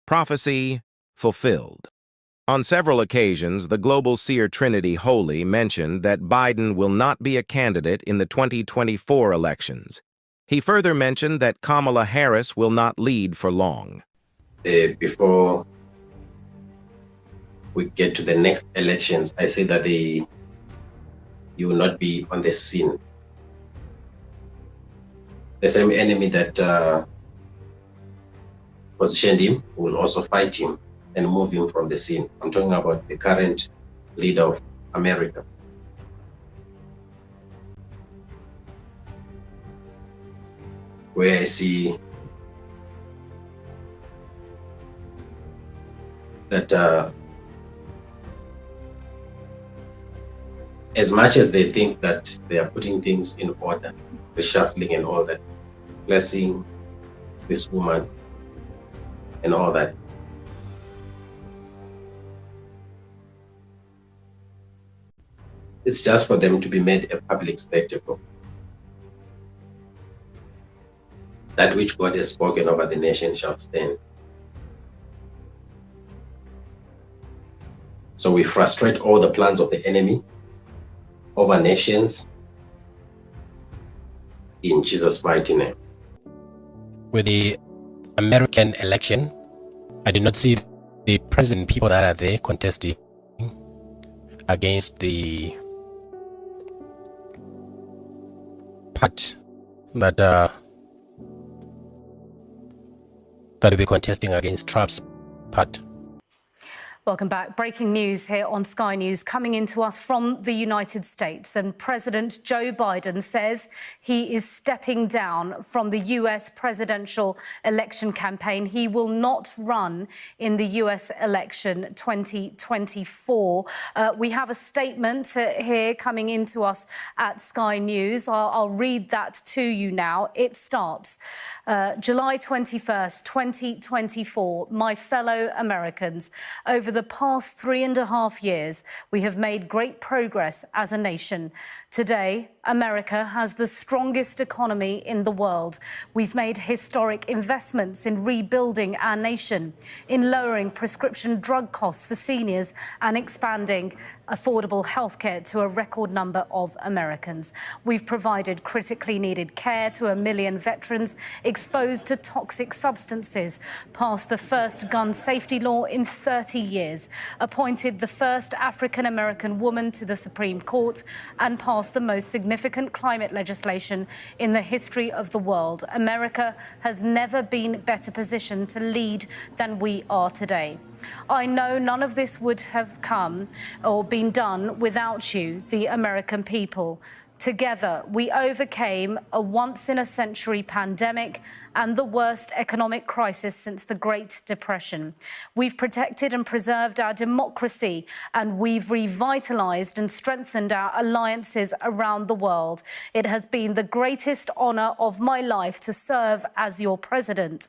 Prophecy fulfilled. On several occasions, the global seer Trinity Holy mentioned that Biden will not be a candidate in the 2024 elections. He further mentioned that Kamala Harris will not lead for long. Before we get to the next elections, I say that you will not be on the scene. The same enemy that positioned him will also fight him and move him from the scene. I'm talking about the current leader of America. Where I see that as much as they think that they are putting things in order, reshuffling and all that, blessing this woman and all that, it's just for them to be made a public spectacle. That which God has spoken over the nation shall stand. So we frustrate all the plans of the enemy over nations in Jesus' mighty name. With the American election, I did not see the present people that are there contesting against the part that will be contesting against Trump's part. Welcome back. Breaking news here on Sky News coming into us from the United States. And President Joe Biden says he is stepping down from the US presidential election campaign. He will not run in the US election 2024. We have a statement here coming into us at Sky News. I'll read that to you now. It starts, July 21st, 2024. My fellow Americans, over the past 3.5 years, we have made great progress as a nation. Today, America has the strongest economy in the world. We've made historic investments in rebuilding our nation, in lowering prescription drug costs for seniors and expanding affordable healthcare to a record number of Americans. We've provided critically needed care to 1 million veterans exposed to toxic substances, passed the first gun safety law in 30 years, appointed the first African-American woman to the Supreme Court, and passed the most significant climate legislation in the history of the world. America has never been better positioned to lead than we are today. I know none of this would have come or been done without you, the American people. Together, we overcame a once-in-a-century pandemic and the worst economic crisis since the Great Depression. We've protected and preserved our democracy, and we've revitalized and strengthened our alliances around the world. It has been the greatest honor of my life to serve as your president.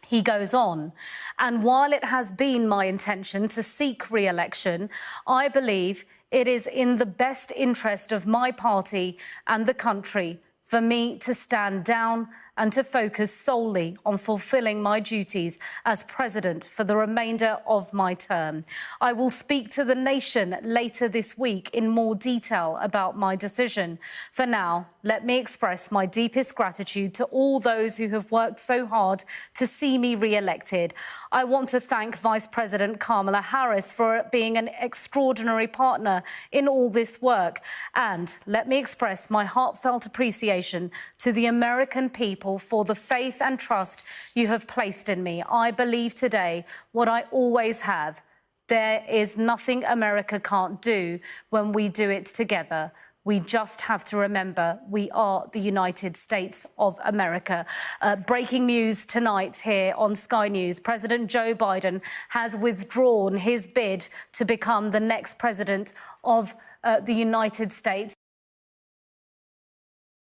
He goes on, and while it has been my intention to seek re-election, I believe it is in the best interest of my party and the country for me to stand down and to focus solely on fulfilling my duties as president for the remainder of my term. I will speak to the nation later this week in more detail about my decision. For now, let me express my deepest gratitude to all those who have worked so hard to see me re-elected. I want to thank Vice President Kamala Harris for being an extraordinary partner in all this work. And let me express my heartfelt appreciation to the American people for the faith and trust you have placed in me. I believe today what I always have. There is nothing America can't do when we do it together. We just have to remember we are the United States of America. Breaking news tonight here on Sky News. President Joe Biden has withdrawn his bid to become the next president of the United States.